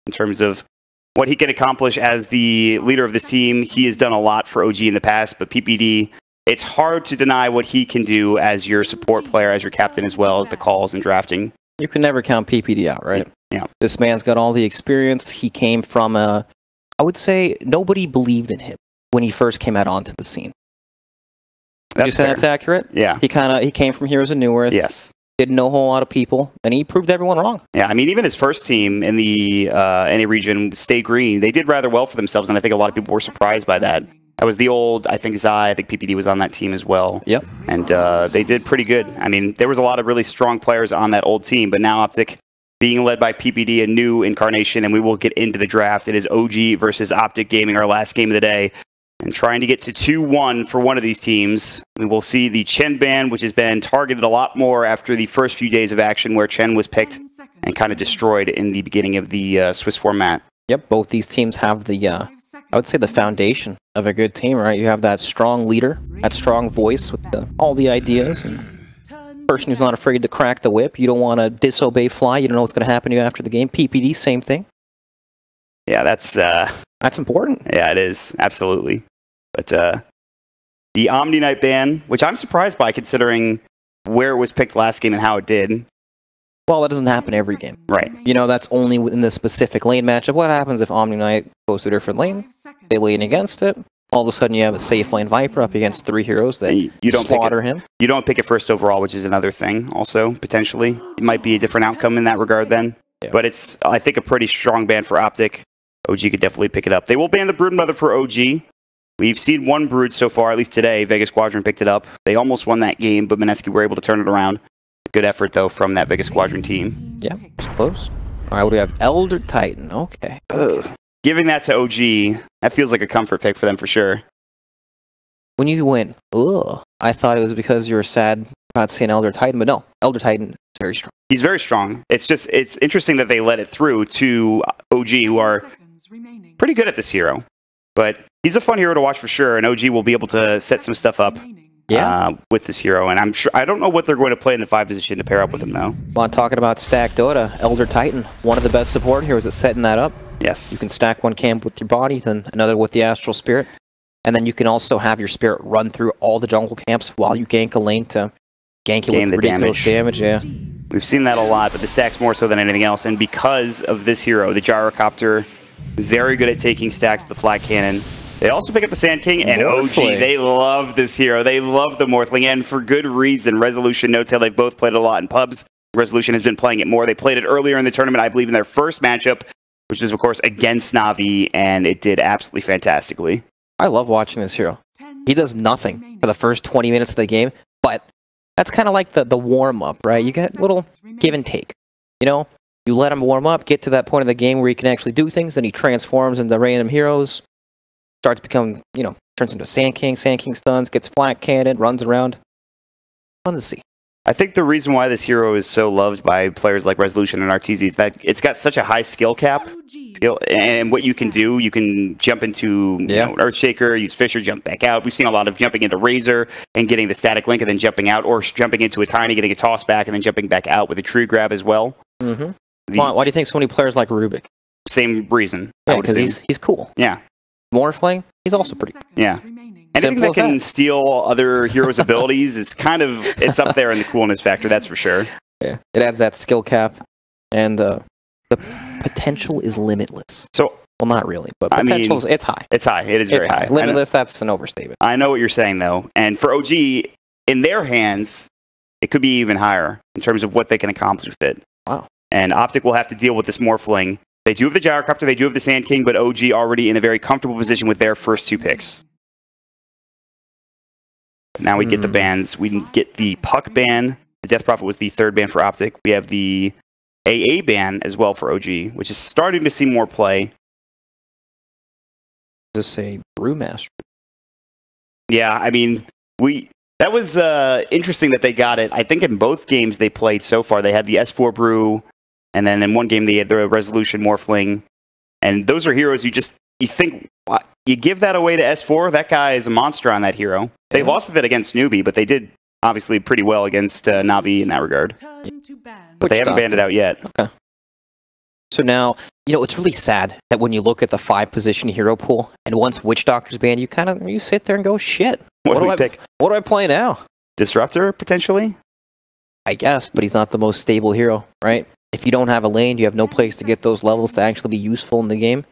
in terms of what he can accomplish as the leader of this team. He has done a lot for OG in the past, but PPD, it's hard to deny what he can do as your support player, as your captain, as well as the calls and drafting. You can never count PPD out, right? Yeah. This man's got all the experience. He came from I would say nobody believed in him when he first came out onto the scene. Would you say that's accurate? Yeah. He came from Heroes of New Earth. Yes. Didn't know a whole lot of people, and he proved everyone wrong. Yeah, I mean, even his first team in the NA region, Stay Green, they did rather well for themselves, and I think a lot of people were surprised by that. That was the old, I think Zai, I think PPD was on that team as well. Yep. And they did pretty good. I mean, there was a lot of really strong players on that old team, but now OpTic being led by PPD, a new incarnation, and we will get into the draft. It is OG versus OpTic Gaming, our last game of the day. And trying to get to 2-1 for one of these teams. We will see the Chen ban, which has been targeted a lot more after the first few days of action, where Chen was picked and kind of destroyed in the beginning of the Swiss format. Yep, both these teams have the, I would say, the foundation of a good team, right? You have that strong leader, that strong voice with all the ideas, and person who's not afraid to crack the whip. You don't want to disobey Fly. You don't know what's going to happen to you after the game. PPD, same thing. Yeah, that's important. Yeah, it is. Absolutely. But the Omni Knight ban, which I'm surprised by considering where it was picked last game and how it did. Well, that doesn't happen every game. Right. You know, that's only in the specific lane matchup. What happens if Omni Knight goes to a different lane? They lane against it. All of a sudden, you have a safe lane Viper up against 3 heroes that you don't slaughter him. You don't pick it first overall, which is another thing also, potentially. It might be a different outcome in that regard then. Yeah. But it's, I think, a pretty strong ban for OpTic. OG could definitely pick it up. They will ban the Brood Mother for OG. We've seen one Brood so far, at least today. Vegas Squadron picked it up. They almost won that game, but Mineski were able to turn it around. Good effort, though, from that Vegas Squadron team. Yeah, it's close. All right, what do we have? Elder Titan. Okay. Giving that to OG, that feels like a comfort pick for them for sure. When you went, ugh, I thought it was because you were sad about seeing Elder Titan, but no, Elder Titan is very strong. He's very strong. It's just, it's interesting that they let it through to OG, who are pretty good at this hero. But he's a fun hero to watch for sure, and OG will be able to set some stuff up with this hero. And I'm sure, I don't know what they're going to play in the 5 position to pair up with him, though. Well, talking about stack Dota, Elder Titan, one of the best support heroes at setting that up. Yes. You can stack one camp with your body, then another with the Astral Spirit. And then you can also have your Spirit run through all the jungle camps while you gank a lane to gank it with ridiculous damage. Yeah. We've seen that a lot, but the stacks more so than anything else. And because of this hero, the Gyrocopter, very good at taking stacks with the Flag Cannon. They also pick up the Sand King and OG. They love this hero. They love the Morphling, and for good reason. Resolution, No-Tail, they've both played a lot in pubs. Resolution has been playing it more. They played it earlier in the tournament, I believe, in their first matchup, which was, of course, against Na'Vi, and it did absolutely fantastically. I love watching this hero. He does nothing for the first 20 minutes of the game, but that's kind of like the warm-up, right? You get a little give and take. You know, you let him warm up, get to that point of the game where he can actually do things, then he transforms into random heroes, starts to become, you know, turns into a Sand King stuns, gets Flat Cannon, runs around. Fun to see. I think the reason why this hero is so loved by players like Resolution and Arteezy is that it's got such a high skill cap. And what you can do, you can jump into you know, Earthshaker, use Fisher, jump back out. We've seen a lot of jumping into Razor and getting the static link and then jumping out, or jumping into a Tiny, getting a toss back, and then jumping back out with a tree grab as well. Mm-hmm. Why do you think so many players like Rubik? Same reason. Yeah, because he's cool. Yeah. Morphling, he's also pretty cool. Yeah. Anything that can steal other heroes' abilities is kind of, it's up there in the coolness factor, that's for sure. Yeah, it adds that skill cap, and the potential is limitless. So, well, not really, but potential, it's high. It's high, it is very high. Limitless, that's an overstatement. I know what you're saying, though, and for OG, in their hands, it could be even higher in terms of what they can accomplish with it. Wow. And OpTic will have to deal with this Morphling. They do have the Gyrocopter, they do have the Sand King, but OG already in a very comfortable position with their first 2 picks. Now we get the bans. We can get the Puck ban. The Death Prophet was the 3rd ban for OpTic. We have the AA ban as well for OG, which is starting to see more play. Just a Brewmaster. Yeah, I mean, that was interesting that they got it. I think in both games they played so far, they had the S4 Brew, and then in one game they had the Resolution Morphling. And those are heroes you think, you give that away to S4, that guy is a monster on that hero. They lost with it against Newbie, but they did obviously pretty well against Na'Vi in that regard. But they haven't banned it out yet. Okay. So now, You know, it's really sad that when you look at the 5-position hero pool, and once Witch Doctor's banned, you sit there and go, shit. What do I pick? What do I play now? Disruptor, potentially? I guess, but he's not the most stable hero, right? If you don't have a lane, you have no place to get those levels to actually be useful in the game.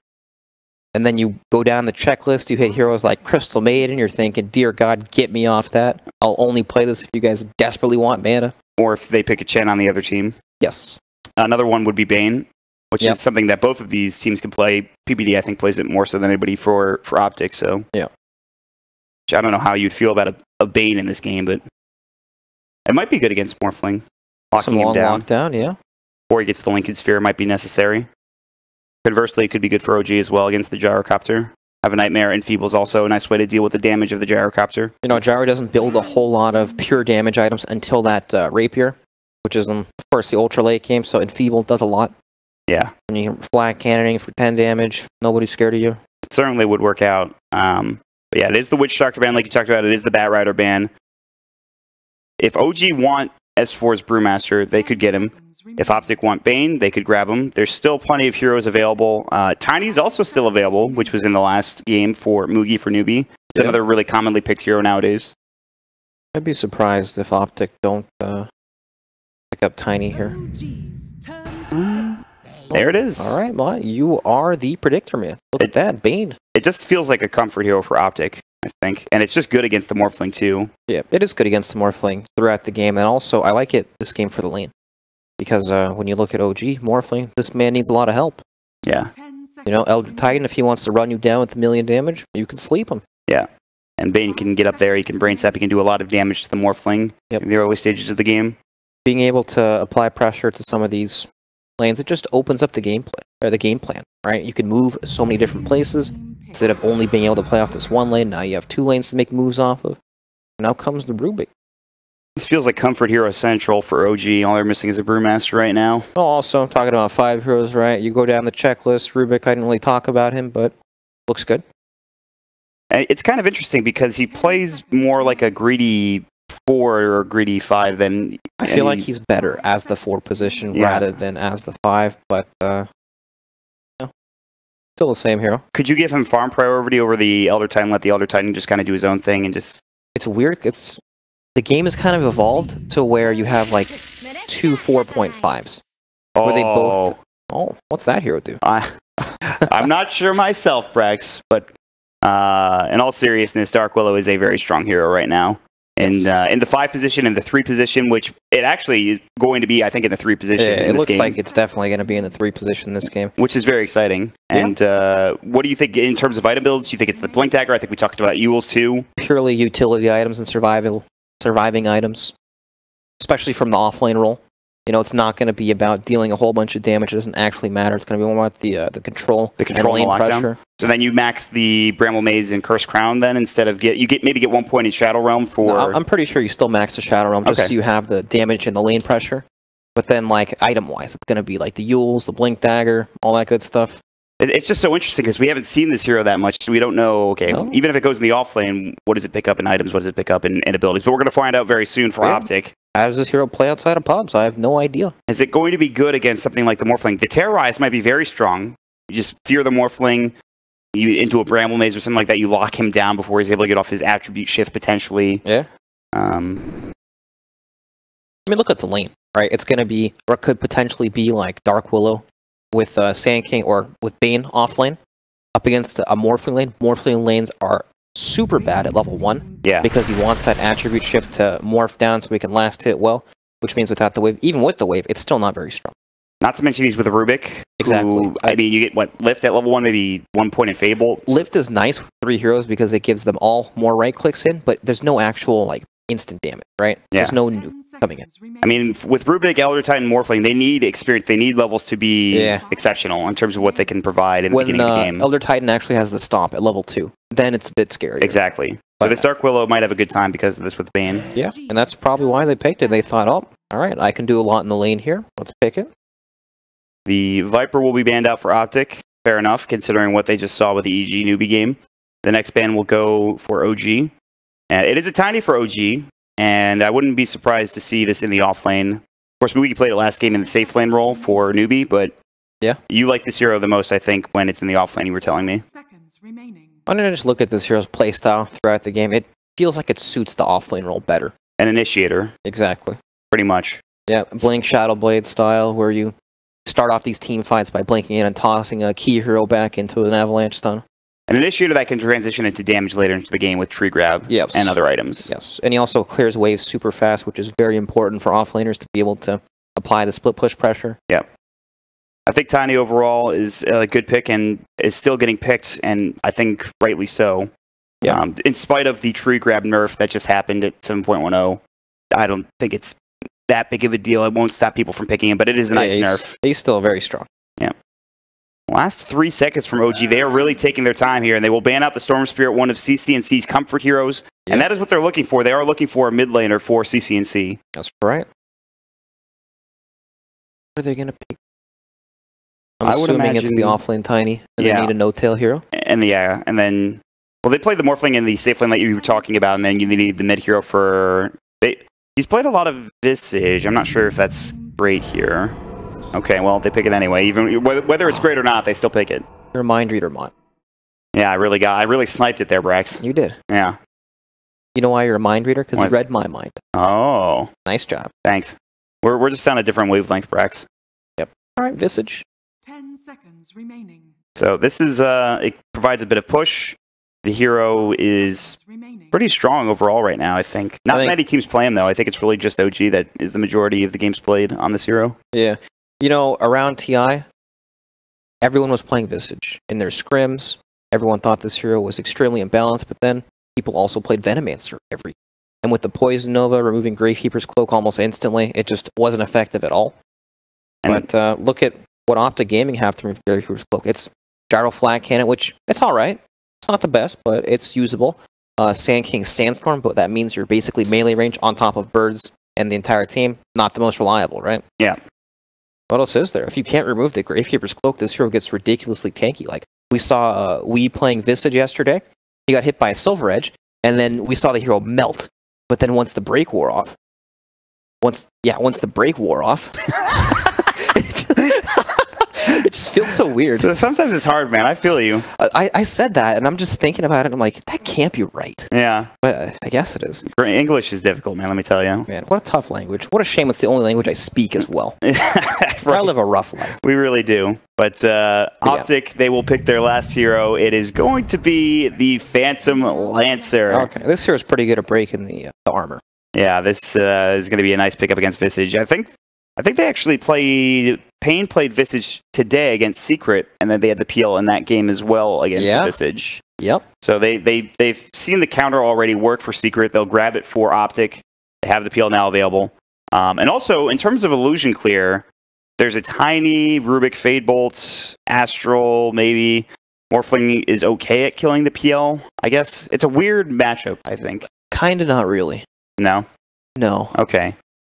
And then you go down the checklist, you hit heroes like Crystal Maiden, you're thinking, dear God, get me off that. I'll only play this if you guys desperately want mana. Or if they pick a Chen on the other team. Yes. Another one would be Bane, which is something that both of these teams can play. PBD, I think, plays it more so than anybody for OpTic, so. Yeah. I don't know how you'd feel about a Bane in this game, but it might be good against Morphling. Locking him down. Lockdown, yeah. Before he gets the Lincoln Sphere, might be necessary. Conversely, it could be good for OG as well against the Gyrocopter. Have a Nightmare. Enfeeble's also a nice way to deal with the damage of the Gyrocopter. You know, Gyro doesn't build a whole lot of pure damage items until that Rapier, which is, of course, the ultra late game, so Enfeeble does a lot. Yeah. When you flag cannoning for 10 damage, nobody's scared of you. It certainly would work out. But yeah, it is the Witch Doctor ban, like you talked about. It is the Bat Rider ban. If OG want S4's Brewmaster, they could get him. If OpTic want Bane, they could grab him. There's still plenty of heroes available. Tiny's also still available, which was in the last game for Mugi for newbie. It's another really commonly picked hero nowadays. I'd be surprised if OpTic don't pick up Tiny here. There it is. All right, well, you are the predictor, man. Look at that, Bane. It just feels like a comfort hero for OpTic, I think. And it's just good against the Morphling, too. Yeah, it is good against the Morphling throughout the game. And also, I like this game for the lane. Because when you look at OG, Morphling, this man needs a lot of help. Yeah. You know, Elder Titan, if he wants to run you down with 1,000,000 damage, you can sleep him. Yeah. And Bane can get up there, he can brain sap, he can do a lot of damage to the Morphling in the early stages of the game. Being able to apply pressure to some of these lanes, it just opens up the gameplay, or the game plan, right? You can move so many different places. Instead of only being able to play off this one lane, now you have 2 lanes to make moves off of. Now comes the Rubik. This feels like comfort hero central for OG. All they're missing is a Brewmaster right now. Oh, also, I'm talking about 5 heroes, right? You go down the checklist. Rubik, I didn't really talk about him, but looks good. It's kind of interesting because he plays more like a greedy 4 or a greedy 5 than... I feel like he's better as the 4 position rather than as the 5, but still the same hero. Could you give him farm priority over the Elder Titan, let the Elder Titan just kind of do his own thing and just... It's weird. The game has kind of evolved to where you have like 2 4.5s. Where they both... Oh, what's that hero do? I'm not sure myself, Brax, but in all seriousness, Dark Willow is a very strong hero right now. And in the 5 position and the 3 position, which it actually is going to be, I think, in the 3 position. Yeah, it looks like it's definitely going to be in the 3 position in this game. Which is very exciting. And what do you think in terms of item builds? Do you think it's the Blink Dagger? I think we talked about Ewel's too. Purely utility items and surviving items, especially from the offlane role. You know, it's not going to be about dealing a whole bunch of damage. It doesn't actually matter. It's going to be more about the control and lane pressure. So then you max the Bramble Maze and Curse Crown then instead of maybe get 1 point in Shadow Realm for... No, I'm pretty sure you still max the Shadow Realm just so you have the damage and the lane pressure. But then, like, item-wise, it's going to be like the Ewel's, the Blink Dagger, all that good stuff. It's just so interesting because we haven't seen this hero that much. So we don't know, even if it goes in the offlane, what does it pick up in items? What does it pick up in abilities? But we're going to find out very soon for OpTic. How does this hero play outside of pubs? I have no idea. Is it going to be good against something like the Morphling? The Terrorize might be very strong. You just fear the Morphling into a Bramble Maze or something like that. You lock him down before he's able to get off his attribute shift, potentially. Yeah. I mean, look at the lane, right? It's going to be, or it could potentially be like Dark Willow with Sand King or with Bane offlane up against a Morphling lane. Morphling lanes are super bad at level 1 because he wants that attribute shift to morph down so he can last hit well, which means without the wave, even with the wave, it's still not very strong. Not to mention he's with a Rubik. Exactly. Who, I mean, you get, what, Lift at level 1, maybe 1 point in Fable? Lift is nice with 3 heroes because it gives them all more right clicks in, but there's no actual, like, instant damage, right? Yeah. There's no nuke coming in. I mean, with Rubik, Elder Titan, Morphling, they need experience. They need levels to be exceptional in terms of what they can provide in the beginning of the game. Elder Titan actually has the stomp at level 2. Then it's a bit scary. Exactly. So this Dark Willow might have a good time because of this with Bane. Yeah, and that's probably why they picked it. They thought, oh, all right, I can do a lot in the lane here. Let's pick it. The Viper will be banned out for OpTic. Fair enough, considering what they just saw with the EG newbie game. The next ban will go for OG. It is a tiny for OG, and I wouldn't be surprised to see this in the off lane. Of course, Mugi played it last game in the safe lane role for newbie, but Yeah. You like this hero the most, I think, when it's in the offlane, you were telling me. I'm going to just look at this hero's playstyle throughout the game. It feels like it suits the offlane role better. An initiator. Exactly. Pretty much. Yeah, Blink Shadow Blade style, where you start off these team fights by blinking in and tossing a key hero back into an avalanche stun. An initiator that can transition into damage later into the game with tree grab and other items. Yes, and he also clears waves super fast, which is very important for offlaners to be able to apply the split push pressure. Yep. I think Tiny overall is a good pick and is still getting picked, and I think rightly so. Yeah. In spite of the tree grab nerf that just happened at 7.10, I don't think it's that big of a deal. It won't stop people from picking him, but it is a nice nerf. He's still very strong. Yeah. Last 3 seconds from OG. They are really taking their time here, and they will ban out the Storm Spirit, one of CCNC's comfort heroes. Yep. And that is what they're looking for. They are looking for a mid laner for CCNC. That's right. What are they going to pick? I'm assuming it's the offlane Tiny, and they need a no-tail hero. And then, well, they played the Morphling in the safe lane that you were talking about, and then you need the mid hero for... He's played a lot of Visage. I'm not sure if that's great here. Okay, well, they pick it anyway. Even whether it's great or not, they still pick it. You're a mind reader, Mott. Yeah, I really sniped it there, Brax. You did. Yeah. You know why you're a mind reader? Because you read my mind. Oh. Nice job. Thanks. We're just on a different wavelength, Brax. Yep. All right, Visage. 10 seconds remaining. So this is it provides a bit of push. The hero is pretty strong overall right now, I think. Not many teams play him, though. I think it's really just OG that is the majority of the games played on this hero. Yeah. You know, around TI, everyone was playing Visage. In their scrims, everyone thought this hero was extremely imbalanced, but then people also played Venomancer and with the Poison Nova removing Gravekeeper's Cloak almost instantly, it just wasn't effective at all. But look at what OpTic Gaming have to remove Gravekeeper's Cloak. It's Gyro Flag Cannon, which, it's alright. It's not the best, but it's usable. Sand King Sandstorm, but that means you're basically melee range on top of birds and the entire team. Not the most reliable, right? Yeah. What else is there? If you can't remove the Gravekeeper's Cloak, this hero gets ridiculously tanky. Like, we saw Wee playing Visage yesterday. He got hit by a Silver Edge, and then we saw the hero melt. But then once the break wore off... Once the break wore off... It just feels so weird. Sometimes it's hard, man. I feel you. I said that, and I'm just thinking about it, and I'm like, that can't be right. Yeah. But I guess it is. English is difficult, man, let me tell you. Man, what a tough language. What a shame it's the only language I speak as well. Right. I live a rough life. We really do. But OpTic, they will pick their last hero. It is going to be the Phantom Lancer. Okay, this hero is pretty good at breaking the armor. Yeah, this is going to be a nice pickup against Visage. I think they actually played... Pain played Visage today against Secret, and then they had the PL in that game as well against Visage. Yep. So they've seen the counter already work for Secret. They'll grab it for OpTic. They have the PL now available. And also, in terms of Illusion Clear, there's a Tiny, Rubik, Fade Bolt, Astral, maybe. Morphling is okay at killing the PL, I guess. It's a weird matchup, I think. Kinda not really. No? No. Okay.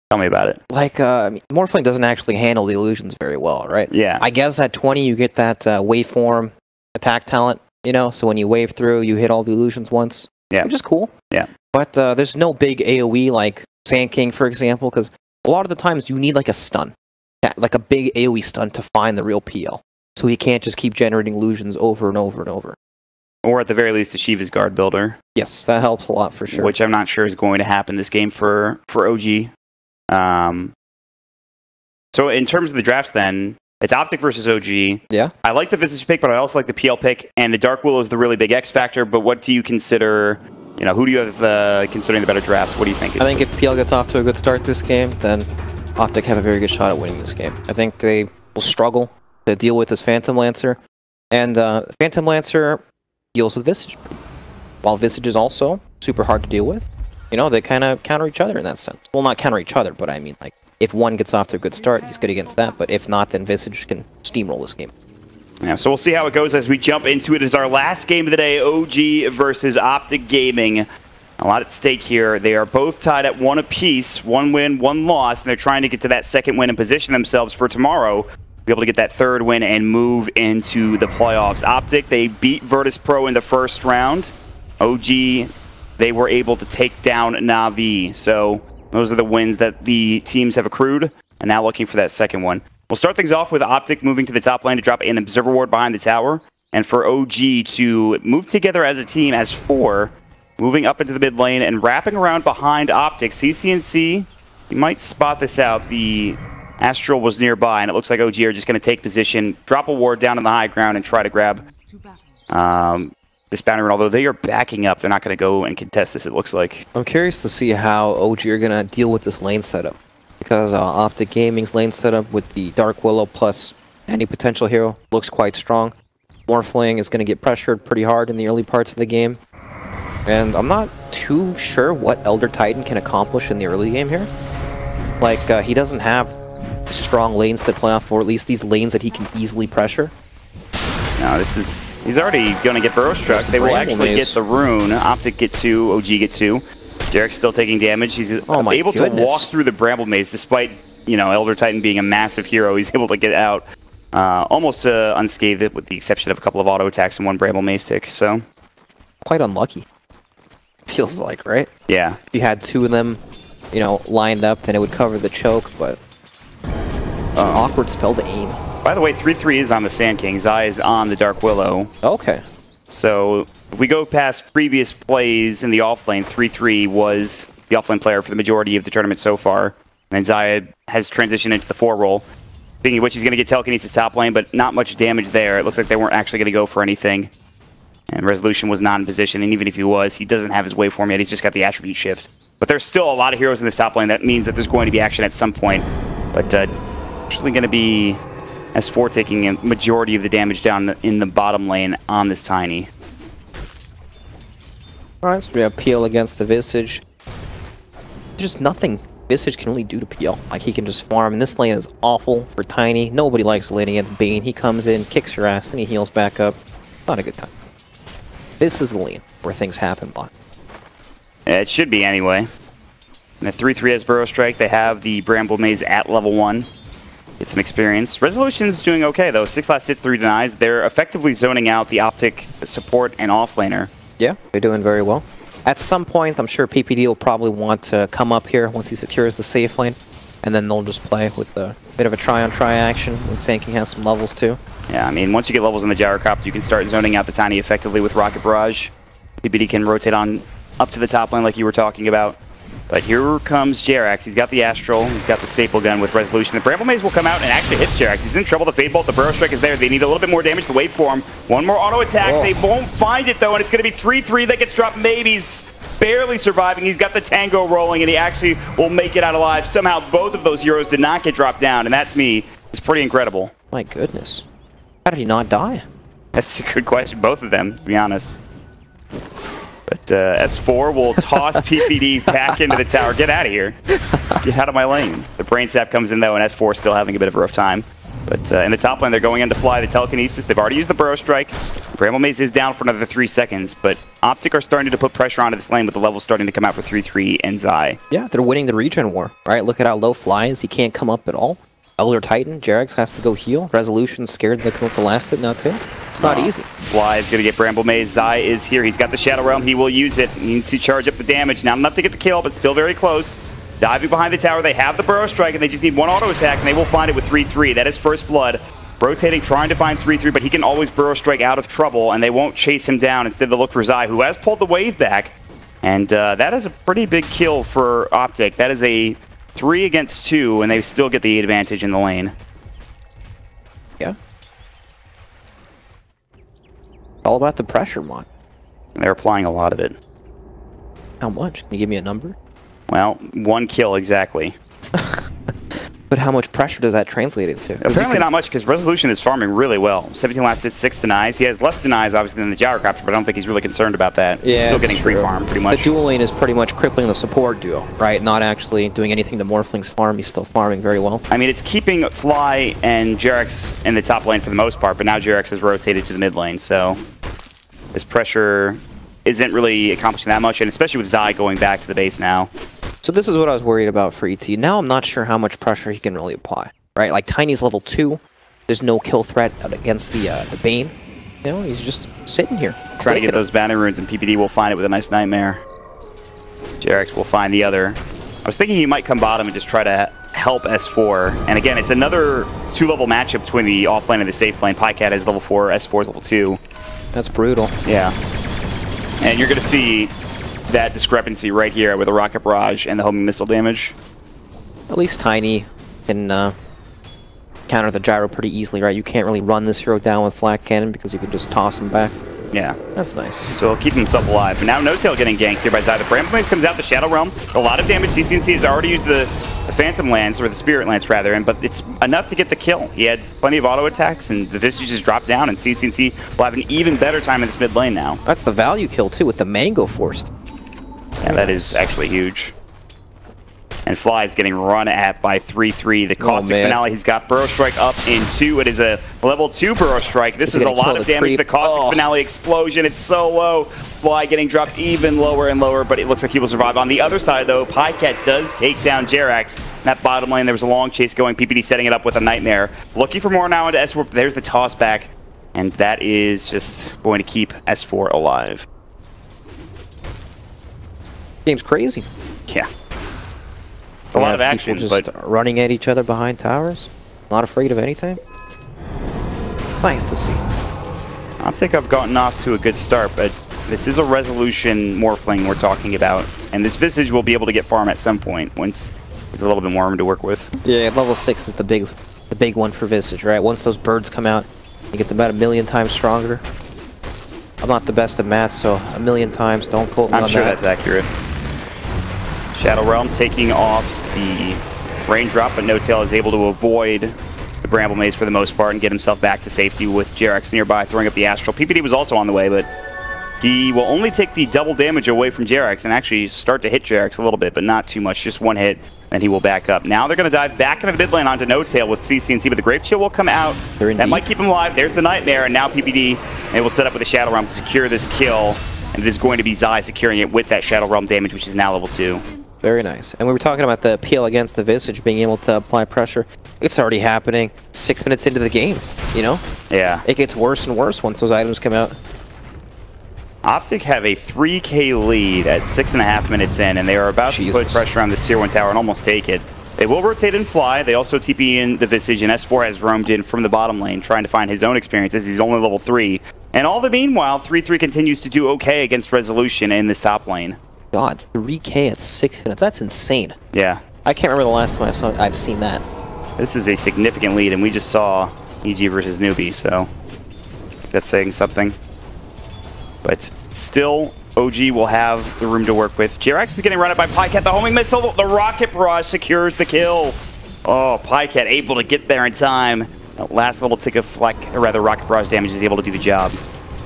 Tell me about it. Like, Morphling doesn't actually handle the illusions very well, right? Yeah. I guess at 20 you get that waveform attack talent, you know? So when you wave through, you hit all the illusions once. Yeah. Which is cool. Yeah. But there's no big AoE like Sand King, for example, because a lot of the times you need like a stun. Yeah, like a big AoE stun to find the real PL. So he can't just keep generating illusions over and over and over. Or at the very least, achieve his guard builder. Yes, that helps a lot for sure. Which I'm not sure is going to happen this game for OG. So in terms of the drafts then, it's OpTic versus OG. Yeah. I like the Visage pick, but I also like the PL pick, and the Dark Willow is the really big X factor, but what do you consider, who do you have considering the better drafts? What do you think? I think if PL gets off to a good start this game, then OpTic have a very good shot at winning this game. I think they will struggle to deal with this Phantom Lancer, and Phantom Lancer deals with Visage. While Visage is also super hard to deal with, they kind of counter each other in that sense. Well, not counter each other, but I mean, like, if one gets off to a good start, he's good against that. But if not, then Visage can steamroll this game. Yeah, so we'll see how it goes as we jump into it. It's our last game of the day, OG versus OpTic Gaming. A lot at stake here. They are both tied at 1 apiece, 1 win, 1 loss, and they're trying to get to that second win and position themselves for tomorrow, be able to get that third win and move into the playoffs. OpTic, they beat Virtus Pro in the first round. OG, they were able to take down Na'Vi. So those are the wins that the teams have accrued, and now looking for that second one. We'll start things off with OpTic moving to the top lane to drop an Observer Ward behind the tower, and for OG to move together as a team as 4, moving up into the mid lane and wrapping around behind OpTic. CCNC, you might spot this out. The Astral was nearby, and it looks like OG are just going to take position, drop a ward down on the high ground, and try to grab this boundary run. Although they are backing up, they're not going to go and contest this, it looks like. I'm curious to see how OG are going to deal with this lane setup. Because OpTic Gaming's lane setup with the Dark Willow plus any potential hero looks quite strong. Morphling is going to get pressured pretty hard in the early parts of the game. And I'm not too sure what Elder Titan can accomplish in the early game here. Like, he doesn't have strong lanes to play off, or at least these lanes that he can easily pressure. No, this is... He's already going to get burrow struck. They will actually get the rune. OpTic get 2, OG get 2. Derek's still taking damage. He's able to walk through the Bramble Maze despite, you know, Elder Titan being a massive hero. He's able to get out almost unscathed with the exception of a couple of auto attacks and 1 Bramble Maze tick, so... Quite unlucky. Feels like, right? Yeah. If you had 2 of them, you know, lined up, then it would cover the choke, but... awkward spell to aim. By the way, 3-3 is on the Sand King. Zai is on the Dark Willow. Okay. So, if we go past previous plays in the offlane, 3-3 was the offlane player for the majority of the tournament so far. And Zai has transitioned into the 4 role. Speaking of which, he's going to get telekinesis top lane, but not much damage there. It looks like they weren't actually going to go for anything. And Resolution was not in position, and even if he was, he doesn't have his waveform yet. He's just got the attribute shift. But there's still a lot of heroes in this top lane. That means that there's going to be action at some point. But actually going to be S4 taking a majority of the damage down in the bottom lane on this Tiny. Alright, so we have Peel against the Visage. There's just nothing Visage can really do to Peel. Like, he can just farm, and this lane is awful for Tiny. Nobody likes the lane against Bane. He comes in, kicks your ass, then he heals back up. Not a good time. This is the lane where things happen, but... Yeah, it should be anyway. And the 3-3 has Burrow Strike. They have the Bramble Maze at level 1. Get some experience. Resolution's doing okay, though. 6 last hits, 3 denies. They're effectively zoning out the OpTic support and offlaner. Yeah, they're doing very well. At some point, I'm sure PPD will probably want to come up here once he secures the safe lane. And then they'll just play with a bit of a try-on-try action. And Sand King has some levels, too. Yeah, I mean, once you get levels in the Gyrocopter, you can start zoning out the Tiny effectively with Rocket Barrage. PPD can rotate on up to the top lane like you were talking about. But here comes Jerax. He's got the Astral. He's got the Staple Gun with Resolution. The Bramble Maze will come out and actually hits Jerax. He's in trouble. The Fade Bolt, the Burrow Strike is there. They need a little bit more damage to wait for him. 1 more auto attack. Oh. They won't find it, though, and it's going to be 3-3 that gets dropped. Maybe's barely surviving. He's got the Tango rolling, and he actually will make it out alive. Somehow, both of those heroes did not get dropped down, and that, to me, is pretty incredible. My goodness. How did he not die? That's a good question. Both of them, to be honest. But S4 will toss PPD back into the tower. Get out of here. Get out of my lane. The Brain Sap comes in, though, and S4 is still having a bit of a rough time. But in the top lane, they're going in to fly the Telekinesis. They've already used the Burrow Strike. Bramble Maze is down for another 3 seconds, but OpTic are starting to put pressure onto this lane with the levels starting to come out for 3-3 and Zai. Yeah, they're winning the regen war, right? Look at how low Fly is. He can't come up at all. Elder Titan, Jerax has to go heal. Resolution's scared they come up the last hit now, too. It's not easy. Fly is going to get Bramble Maze. Zai is here. He's got the Shadow Realm. He will use it. He needs to charge up the damage. Not enough to get the kill, but still very close. Diving behind the tower. They have the Burrow Strike, and they just need 1 auto attack, and they will find it with 3-3. That is First Blood. Rotating, trying to find 3-3, but he can always Burrow Strike out of trouble, and they won't chase him down. Instead, they'll look for Zai, who has pulled the wave back. And that is a pretty big kill for OpTic. That is a 3 against 2, and they still get the advantage in the lane. Yeah. All about the pressure, Mon. They're applying a lot of it. How much? Can you give me a number? Well, 1 kill exactly. But how much pressure does that translate into? Apparently not much, because Resolution is farming really well. 17 last hits, 6 denies. He has less denies, obviously, than the Gyrocopter, but I don't think he's really concerned about that. Yeah, he's still getting free farm, pretty much. The dual lane is pretty much crippling the support duo, right? Not actually doing anything to Morphling's farm. He's still farming very well. I mean, it's keeping Fly and Jerax in the top lane for the most part, but now Jerax has rotated to the mid lane, so this pressure isn't really accomplishing that much, and especially with Zai going back to the base now. So this is what I was worried about for ET. Now I'm not sure how much pressure he can really apply, right? Like, Tiny's level 2. There's no kill threat against the Bane. You know, he's just sitting here. Trying to get those banner runes, and PPD will find it with a nice Nightmare. Jerax will find the other. I was thinking he might come bottom and just try to help S4. And again, it's another 2-level matchup between the offlane and the safe lane. PyCat is level 4, S4 is level 2. That's brutal. Yeah. And you're going to see that discrepancy right here with the rocket barrage and the homing missile damage. At least Tiny can counter the gyro pretty easily, right? You can't really run this hero down with flak cannon because you can just toss him back. Yeah. That's nice. So he'll keep himself alive. But now No-Tail getting ganked here by Zai. The Bramble comes out, the Shadow Realm. A lot of damage. CCNC has already used the Phantom Lance, or the Spirit Lance rather, but it's enough to get the kill. He had plenty of auto attacks, and the Visage just dropped down, and CCNC will have an even better time in this mid lane now. That's the value kill too, with the Mango forced. Yeah, that is actually huge. And Fly is getting run at by 3-3. The Caustic Finale, he's got Burrow Strike up in 2. It is a level 2 Burrow Strike. This is a lot of damage. The Caustic Finale explosion, it's so low. Fly getting dropped even lower and lower, but it looks like he will survive. On the other side, though, PyCat does take down Jerax. In that bottom lane, there was a long chase going. PPD setting it up with a Nightmare. Looking for more now into S4. There's the toss back, and that is just going to keep S4 alive. Game's crazy. Yeah. It's a lot of action, just running at each other behind towers. Not afraid of anything. It's nice to see. OpTic have gotten off to a good start, but this is a resolution morphling we're talking about, and this Visage will be able to get farm at some point once there's a little bit more room to work with. Yeah, level 6 is the big one for Visage, right? Once those birds come out, it gets about 1,000,000 times stronger. I'm not the best at math, so 1,000,000 times. Don't quote me on that. I'm sure that's accurate. Shadow Realm taking off the raindrop, but No-Tail is able to avoid the Bramble Maze for the most part and get himself back to safety with Jerax nearby, throwing up the Astral. PPD was also on the way, but he will only take the double damage away from Jerax and actually start to hit Jerax a little bit, but not too much, just one hit, and he will back up. Now they're going to dive back into the mid lane onto No-Tail with CCNC, but the Grave Chill will come out. That might keep him alive. There's the Nightmare, and now PPD will set up with the Shadow Realm to secure this kill, and it is going to be Zai securing it with that Shadow Realm damage, which is now level 2. Very nice. And we were talking about the peel against the Visage, being able to apply pressure. It's already happening 6 minutes into the game, you know? Yeah. It gets worse and worse once those items come out. OpTic have a 3K lead at 6.5 minutes in, and they are about to put pressure on this tier 1 tower and almost take it. They will rotate and fly. They also TP in the Visage, and S4 has roamed in from the bottom lane, trying to find his own experience as he's only level 3. And all the meanwhile, 3-3 continues to do okay against Resolution in this top lane. God, 3K at 6 minutes. That's insane. Yeah. I can't remember the last time I've seen that. This is a significant lead, and we just saw EG versus Newbie, so that's saying something. But still, OG will have the room to work with. Jerax is getting run up by PyCat. The homing missile, the rocket barrage secures the kill. Oh, PyCat able to get there in time. That last little tick of rocket barrage damage is able to do the job.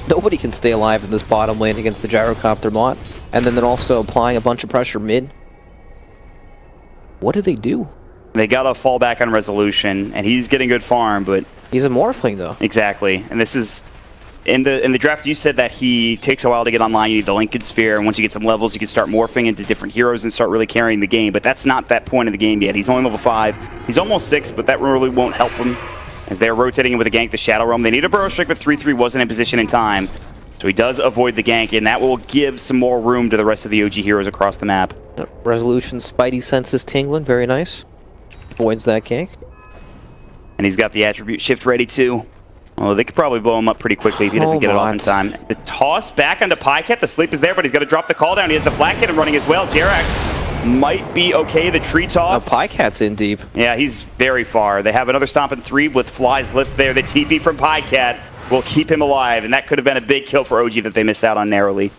Nobody can stay alive in this bottom lane against the gyrocopter bot. And then they're also applying a bunch of pressure mid. What do they do? They gotta fall back on Resolution, and he's getting good farm, but he's a morphling though. Exactly. And this is in the draft you said that he takes a while to get online. You need the Lincoln Sphere, and once you get some levels, you can start morphing into different heroes and start really carrying the game. But that's not that point of the game yet. He's only level 5. He's almost 6, but that really won't help him as they're rotating him with a gank, the Shadow Realm. They need a Burrow Strike, but 3-3 wasn't in position in time. So he does avoid the gank, and that will give some more room to the rest of the OG heroes across the map. Resolution Spidey senses tingling, very nice. Avoids that gank. And he's got the attribute shift ready too. Well, they could probably blow him up pretty quickly if he doesn't get it off in time. The toss back onto PyCat, the sleep is there, but he's got to drop the call down. He has the flat cannon running as well. Jerax might be okay, the tree toss. PyCat's in deep. Yeah, he's very far. They have another stomp in 3 with Fly's lift there. The TP from PyCat will keep him alive, and that could have been a big kill for OG that they missed out on narrowly.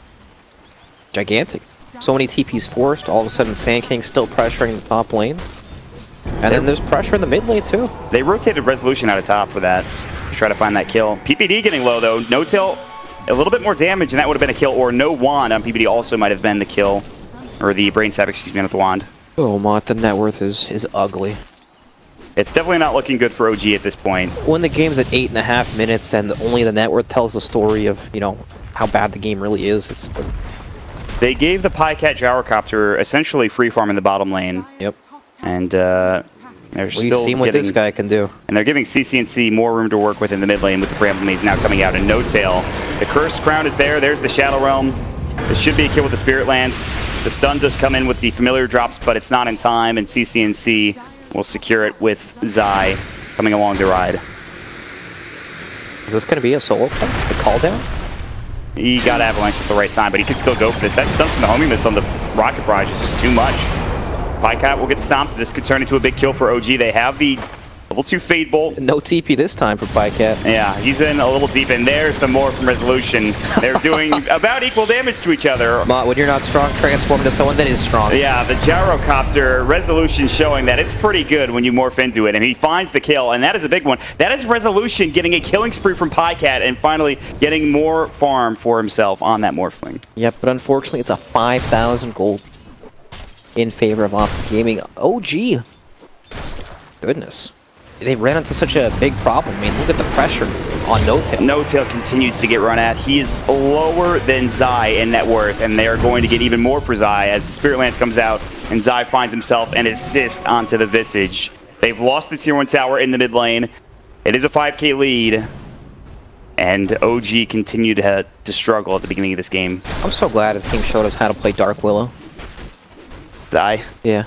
Gigantic. So many TPs forced, all of a sudden Sand King still pressuring the top lane. And then there's pressure in the mid lane too. They rotated Resolution out of top for that, to try to find that kill. PPD getting low though, No-Tail a little bit more damage, and that would have been a kill, or no wand on PPD also might have been the kill, or the brain stab, excuse me, not the wand. Oh, Mott, the net worth is ugly. It's definitely not looking good for OG at this point. When the game's at 8.5 minutes and only the net worth tells the story of, you know, how bad the game really is. They gave the PyCat gyrocopter essentially free farm in the bottom lane. Yep. And they're We've seen what this guy can do. And they're giving CCNC more room to work with in the mid lane with the Bramble Maze now coming out. And No-Tail. The Cursed Crown is there. There's the Shadow Realm. This should be a kill with the Spirit Lance. The stun does come in with the familiar drops, but it's not in time. And CCNC will secure it with Zai coming along the ride. Is this going to be a solo play? The call down? He got Avalanche at the right time, but he can still go for this. That stun from the homing miss on the rocket barrage is just too much. Pycat will get stomped. This could turn into a big kill for OG. They have the level 2 Fade Bolt. No TP this time for Pycat. Yeah, he's in a little deep, and there's the Morph from Resolution. They're doing about equal damage to each other. When you're not strong, transform into someone that is strong. Yeah, the Gyrocopter Resolution showing that it's pretty good when you morph into it, and he finds the kill, and that is a big one. That is Resolution getting a killing spree from Pycat and finally getting more farm for himself on that Morphling. Yep, but unfortunately, it's a 5,000 gold in favor of OpTic Gaming. OG. Goodness. They ran into such a big problem. I mean, look at the pressure on No-Tail. No-Tail continues to get run at. He is lower than Zai in net worth, and they are going to get even more for Zai as the Spirit Lance comes out, and Zai finds himself an assist onto the Visage. They've lost the Tier 1 tower in the mid lane. It is a 5k lead, and OG continued to struggle at the beginning of this game. I'm so glad the team showed us how to play Dark Willow. Zai? Yeah.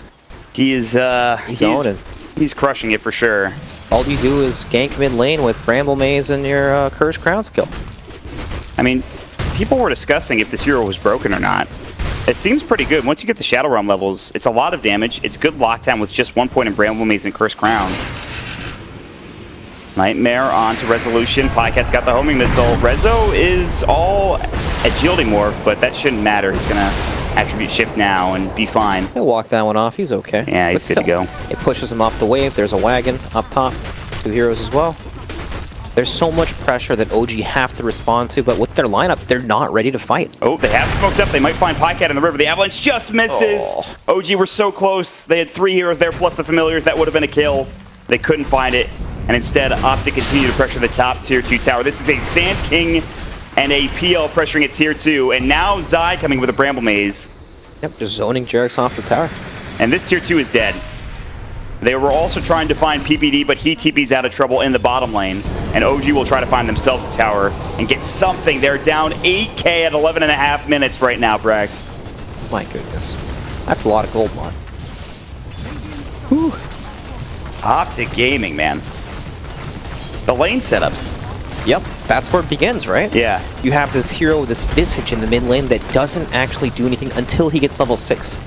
He's owning it. He's crushing it for sure. All you do is gank mid lane with Bramble Maze and your Cursed Crown skill. I mean, people were discussing if this hero was broken or not. It seems pretty good. Once you get the Shadow Realm levels, it's a lot of damage. It's good lockdown with just 1 point in Bramble Maze and Cursed Crown. Nightmare onto Resolution. Pycat's got the homing missile. Rezo is all at shielding morph, but that shouldn't matter. He's going to attribute shift now and be fine. He'll walk that one off. He's okay. Yeah, he's good to go. It pushes him off the wave. There's a wagon up top. 2 heroes as well. There's so much pressure that OG have to respond to, but with their lineup, they're not ready to fight. Oh, they have smoked up. They might find Pycat in the river. The Avalanche just misses. Oh. OG were so close. They had 3 heroes there, plus the Familiars. That would have been a kill. They couldn't find it. And instead, OpTic continued to pressure the top Tier 2 tower. This is a Sand King and a PL pressuring at Tier 2. And now Zai coming with a Bramble Maze. Yep, just zoning Jarex off the tower. And this Tier 2 is dead. They were also trying to find PPD, but he TP's out of trouble in the bottom lane. And OG will try to find themselves a tower and get something. They're down 8k at 11.5 minutes right now, Brax. My goodness. That's a lot of gold, man. Whew. OpTic Gaming, man. The lane setups. Yep, that's where it begins, right? Yeah. You have this hero, this Visage in the mid lane that doesn't actually do anything until he gets level 6.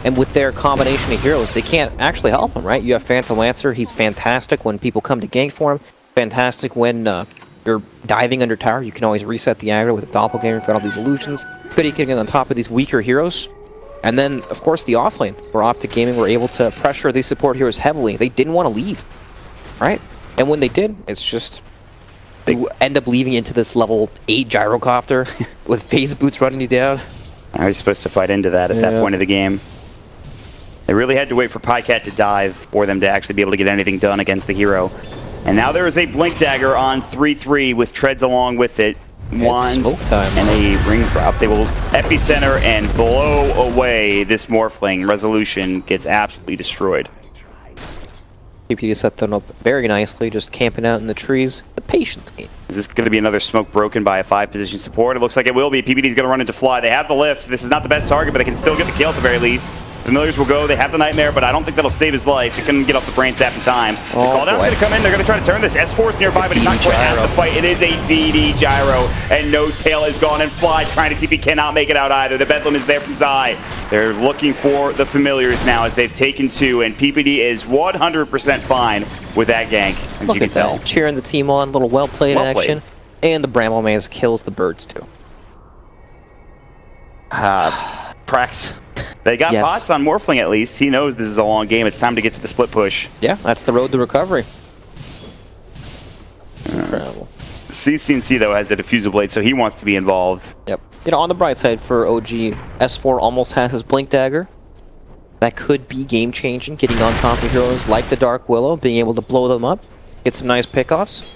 And with their combination of heroes, they can't actually help him, right? You have Phantom Lancer, he's fantastic when people come to gank for him. Fantastic when you're diving under tower, you can always reset the aggro with a Doppelganger, you've got all these illusions. Pretty getting on top of these weaker heroes. And then, of course, the offlane, where OpTic Gaming were able to pressure these support heroes heavily. They didn't want to leave, right? And when they did, it's just... They end up leaving into this level 8 Gyrocopter with phase boots running you down. I was supposed to fight into that at that point of the game. They really had to wait for Pycat to dive for them to actually be able to get anything done against the hero. And now there is a Blink Dagger on 3-3 with treads along with it. Wand smoke time, and a ring drop. They will epicenter and blow away this Morphling. Resolution gets absolutely destroyed. PPD set them up very nicely, just camping out in the trees. The patience game. Is this going to be another smoke broken by a 5-position support? It looks like it will be. PPD's going to run into Fly. They have the lift. This is not the best target, but they can still get the kill at the very least. Familiars will go. They have the Nightmare, but I don't think that'll save his life. He couldn't get off the Brain Sap in time. The call down's going to come in. They're going to try to turn this. S4 is nearby, but he's not quite at the fight. It is a DD Gyro, and No-Tail is gone, and Fly trying to TP cannot make it out either. The Bedlam is there from Zai. They're looking for the Familiars now as they've taken 2, and PPD is 100% fine with that gank, as you can tell. Cheering the team on, a little well-played action. And the Bramble Maze kills the birds, too. Prax. They got pots on Morphling at least. He knows this is a long game. It's time to get to the split push. Yeah, that's the road to recovery. Incredible. CCNC, though, has a Diffusal Blade, so he wants to be involved. Yep. You know, on the bright side for OG, S4 almost has his Blink Dagger. That could be game-changing, getting on top of heroes like the Dark Willow, being able to blow them up, get some nice pickoffs.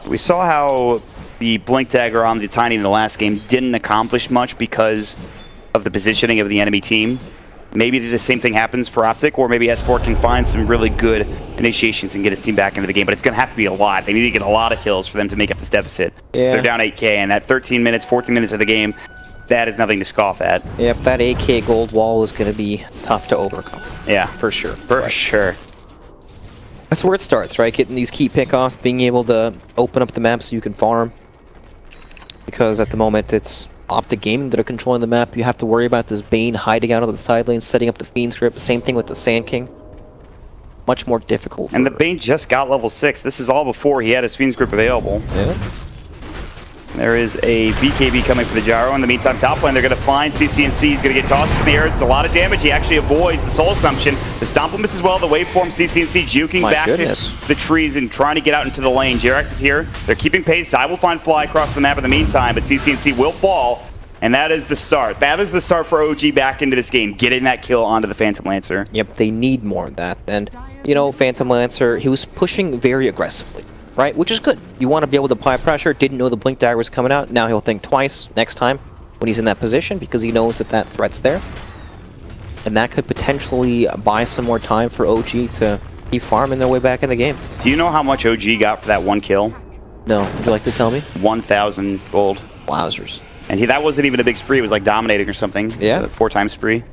We saw how the Blink Dagger on the Tiny in the last game didn't accomplish much because of the positioning of the enemy team. Maybe the same thing happens for OpTic, or maybe S4 can find some really good initiations and get his team back into the game, but it's going to have to be a lot. They need to get a lot of kills for them to make up this deficit. So they're down 8k, and at 13 minutes, 14 minutes of the game, that is nothing to scoff at. Yep, that AK gold wall is going to be tough to overcome. Yeah. For sure. For sure. That's where it starts, right? Getting these key pickoffs, being able to open up the map so you can farm. Because at the moment, it's OpTic Gaming that are controlling the map. You have to worry about this Bane hiding out of the side lanes, setting up the Fiend script. Same thing with the Sand King. Much more difficult. And the Bane just got level 6. This is all before he had his Fiend script available. Yeah. There is a BKB coming for the Gyro. In the meantime, top lane, they're going to find CCNC. He's going to get tossed in the air. It's a lot of damage. He actually avoids the Soul Assumption. The Stomp will miss as well. The waveform, CCNC juking back to the trees and trying to get out into the lane. JRX is here. They're keeping pace. I will find Fly across the map in the meantime, but CCNC will fall. And that is the start. That is the start for OG back into this game, getting that kill onto the Phantom Lancer. Yep, they need more of that. And, you know, Phantom Lancer, he was pushing very aggressively. Right, which is good. You want to be able to apply pressure. Didn't know the Blink Dagger was coming out. Now he'll think twice next time when he's in that position because he knows that that threat's there. And that could potentially buy some more time for OG to keep farming their way back in the game. Do you know how much OG got for that one kill? No. Would you like to tell me? 1,000 gold. Wowzers. And that wasn't even a big spree. It was like dominating or something. Yeah. 4-time spree.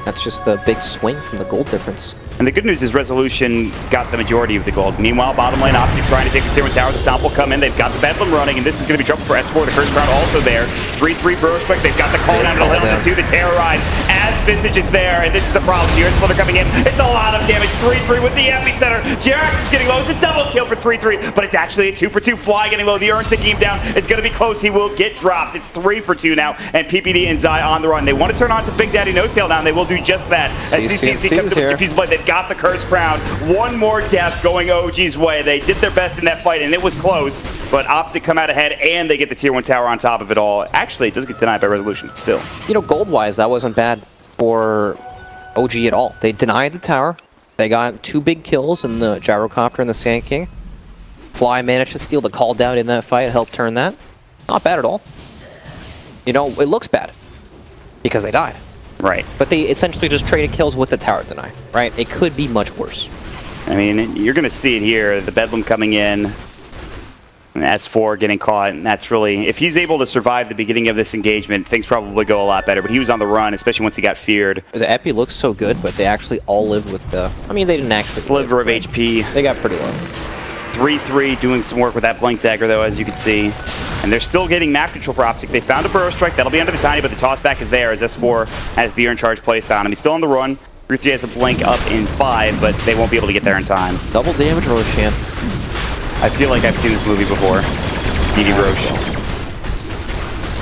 That's just the big swing from the gold difference. And the good news is Resolution got the majority of the gold. Meanwhile, bottom lane, OpTic trying to take the tier 1 tower. The Stomp will come in. They've got the Bedlam running, and this is going to be trouble for S4. The Curse Crown also there. 3-3 Burrow Strike. They've got the call down to the hill, and the 2, the Terrorize. As Visage is there, and this is a problem here. It's coming in. It's a lot of damage. 3-3 with the epicenter. JRX is getting low. It's a double kill for 3-3, but it's actually a 2-for-2. Fly getting low. The Urn taking him down. It's going to be close. He will get dropped. It's 3-for-2 now, and PPD and Zai on the run. They want to turn on to Big Daddy No Tail now, and they will do just that. As CCNC comes in with Diffuse Blade, they've got the Curse Crown. One more death going OG's way. They did their best in that fight, and it was close, but OpTic come out ahead, and they get the tier 1 tower on top of it all. Actually, it does get denied by Resolution, but still. You know, gold-wise, that wasn't bad for OG at all. They denied the tower. They got 2 big kills in the Gyrocopter and the Sand King. Fly managed to steal the call down in that fight, helped turn that. Not bad at all. You know, it looks bad because they died. Right. But they essentially just traded kills with the tower deny, right? It could be much worse. I mean, you're going to see it here. The Bedlam coming in, and S4 getting caught, and that's really... If he's able to survive the beginning of this engagement, things probably go a lot better. But he was on the run, especially once he got feared. The Epi looks so good, but they actually all lived with the... I mean, they didn't actually... Sliver of HP. They got pretty low. 3-3 doing some work with that Blink Dagger, though, as you can see. And they're still getting map control for OpTic. They found a Burrow Strike. That'll be under the Tiny, but the toss back is there as S4 has the Urn Charge placed on him. He's still on the run. 3-3 has a Blink up in 5, but they won't be able to get there in time. Double damage Roshan. I feel like I've seen this movie before. DD Roche.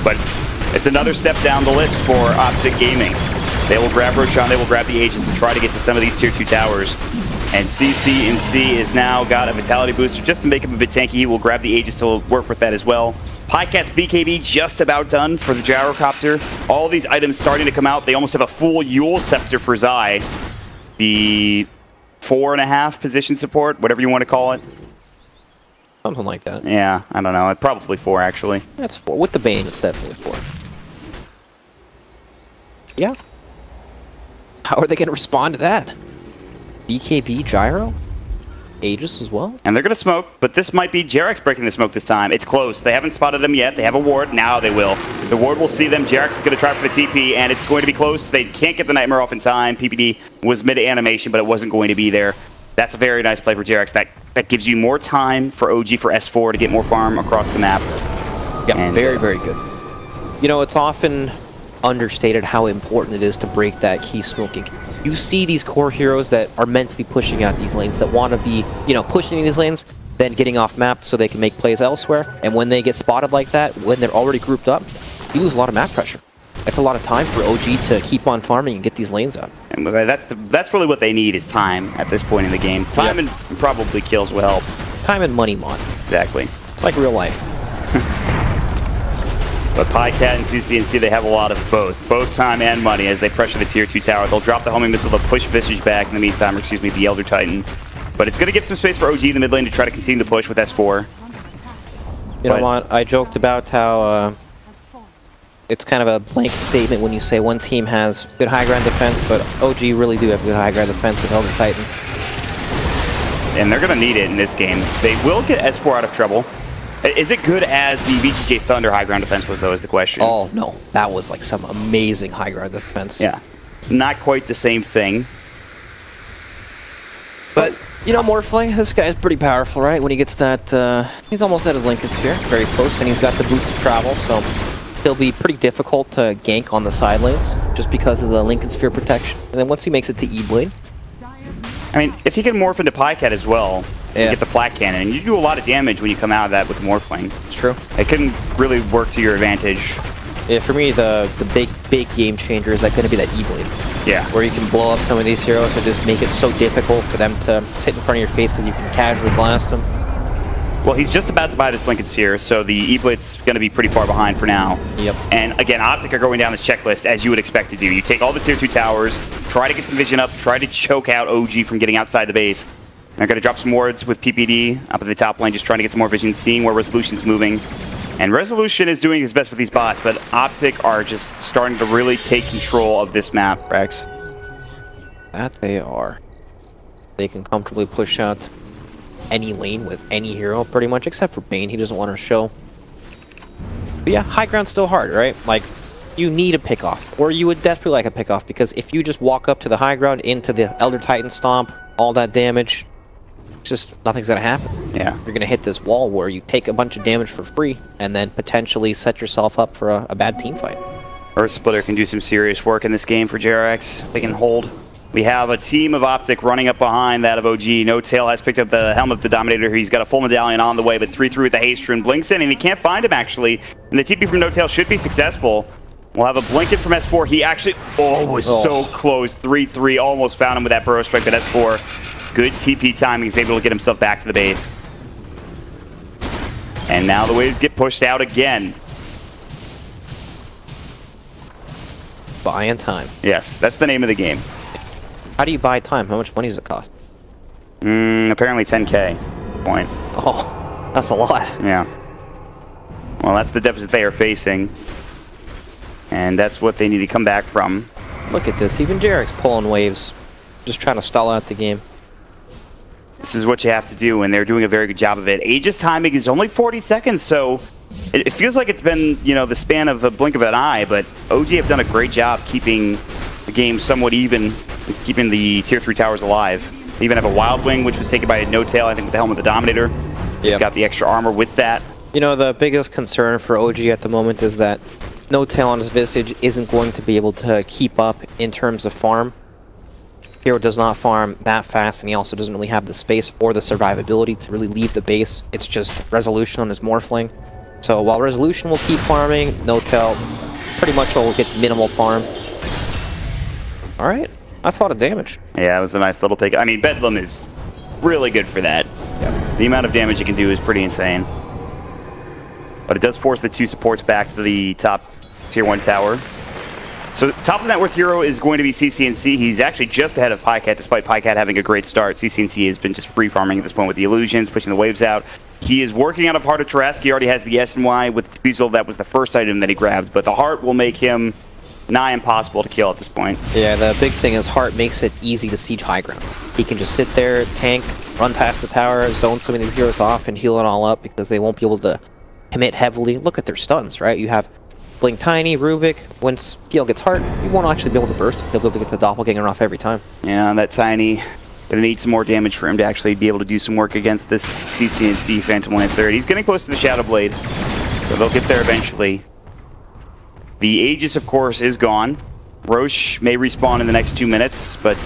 But it's another step down the list for OpTic Gaming. They will grab Roshan, they will grab the Aegis and try to get to some of these tier 2 towers. And CCNC is now got a Vitality Booster just to make him a bit tanky. He will grab the Aegis to work with that as well. Pycat's BKB just about done for the Gyrocopter. All these items starting to come out. They almost have a full Yule Scepter for Zai. The 4.5 position support, whatever you want to call it. Something like that. Yeah, I don't know. Probably 4, actually. That's 4. With the Bane, it's definitely 4. Yeah. How are they going to respond to that? BKB Gyro? Aegis as well? And they're going to smoke, but this might be JRX breaking the smoke this time. It's close. They haven't spotted him yet. They have a ward. Now they will. The ward will see them. JRX is going to try for the TP, and it's going to be close. They can't get the Nightmare off in time. PPD was mid-animation, but it wasn't going to be there. That's a very nice play for JRX. That gives you more time for OG for S4 to get more farm across the map. Yeah, and, very, very good. You know, it's often understated how important it is to break that key smoking. You see these core heroes that are meant to be pushing out these lanes, that want to be, you know, pushing these lanes, then getting off map so they can make plays elsewhere. And when they get spotted like that, when they're already grouped up, you lose a lot of map pressure. It's a lot of time for OG to keep on farming and get these lanes up. And that's really what they need is time at this point in the game. Time and probably kills will help. Time and money mod. Exactly. It's like real life. But Pycat and CCNC, they have a lot of both time and money as they pressure the tier 2 tower. They'll drop the homing missile, they'll push Visage back in the meantime, or excuse me, the Elder Titan. But it's going to give some space for OG in the mid lane to try to continue the push with S4. You know what, I joked about how it's kind of a blanket statement when you say one team has good high ground defense, but OG really do have good high ground defense with Elder Titan. And they're going to need it in this game. They will get S4 out of trouble. Is it good as the VGJ Thunder high ground defense was, though, is the question. Oh, no. That was like some amazing high ground defense. Yeah. Not quite the same thing. But, you know, Morphling, this guy's pretty powerful, right? When he gets that, he's almost at his Lincoln Sphere, very close, and he's got the boots of travel, so he'll be pretty difficult to gank on the side lanes, just because of the Lincoln Sphere protection. And then once he makes it to E-Blade... I mean, if he can morph into Pycat as well, yeah, get the flat cannon, and you do a lot of damage when you come out of that with the Morphling. It's true. It couldn't really work to your advantage. Yeah, for me, the big game changer is going to be that E-Blade. Yeah. Where you can blow up some of these heroes and just make it so difficult for them to sit in front of your face because you can casually blast them. Well, he's just about to buy this Lincoln Sphere, so the E-Blade's going to be pretty far behind for now. Yep. And again, OpTic are going down this checklist as you would expect to do. You take all the tier 2 towers, try to get some vision up, try to choke out OG from getting outside the base. They're going to drop some wards with PPD up at the top lane, just trying to get some more vision, seeing where Resolution's moving. And Resolution is doing his best with these bots, but OpTic are just starting to really take control of this map, Rex. That they are. They can comfortably push out any lane with any hero, pretty much, except for Bane. He doesn't want to show. But yeah, high ground's still hard, right? Like, you need a pick-off, or you would desperately like a pick-off, because if you just walk up to the high ground, into the Elder Titan Stomp, all that damage, just nothing's gonna happen. Yeah. You're gonna hit this wall where you take a bunch of damage for free, and then potentially set yourself up for a bad team fight. Earth Splitter can do some serious work in this game for JRX. They can hold. We have a team of OpTic running up behind that of OG. No Tail has picked up the helmet of the Dominator. He's got a full medallion on the way, but 3-3 with the haste rune. Blinks in, and he can't find him, actually. And the TP from No Tail should be successful. We'll have a Blinket from S4. He actually, was so close. 3-3, almost found him with that Burrow Strike, but S4, good TP timing. He's able to get himself back to the base. And now the waves get pushed out again. Buying time. Yes, that's the name of the game. How do you buy time? How much money does it cost? Apparently 10k point. Oh, that's a lot. Yeah. Well, that's the deficit they are facing. And that's what they need to come back from. Look at this. Even JRX pulling waves. Just trying to stall out the game. This is what you have to do, and they're doing a very good job of it. Aegis timing is only 40 seconds, so it feels like it's been, you know, the span of a blink of an eye, but OG have done a great job keeping the game somewhat even, keeping the tier 3 towers alive. They even have a Wild Wing, which was taken by a No Tail, I think, with the helmet of the Dominator. Yeah. Got the extra armor with that. You know, the biggest concern for OG at the moment is that No Tail on his Visage isn't going to be able to keep up in terms of farm. Hero does not farm that fast, and he also doesn't really have the space or the survivability to really leave the base. It's just Resolution on his Morphling. So while Resolution will keep farming, No Tail pretty much will get minimal farm. Alright, that's a lot of damage. Yeah, it was a nice little pick. I mean, Bedlam is really good for that. Yep. The amount of damage it can do is pretty insane. But it does force the 2 supports back to the top tier 1 tower. So top of net worth hero is going to be CCNC. He's actually just ahead of Pycat, despite Pycat having a great start. CCNC has been just free farming at this point with the illusions, pushing the waves out. He is working out of Heart of Trask. He already has the SNY with Diffusal. That was the first item that he grabbed, but the Heart will make him nigh impossible to kill at this point. Yeah, the big thing is Heart makes it easy to siege high ground. He can just sit there, tank, run past the tower, zone some of these heroes off, and heal it all up because they won't be able to commit heavily. Look at their stuns, right? You have Blink Tiny, Rubik. Once PL gets Heart, you won't actually be able to burst. He'll be able to get the Doppelganger off every time. Yeah, that Tiny. Gonna need some more damage for him to actually be able to do some work against this CCNC Phantom Lancer. He's getting close to the Shadow Blade, so they'll get there eventually. The Aegis, of course, is gone. Roche may respawn in the next 2 minutes, but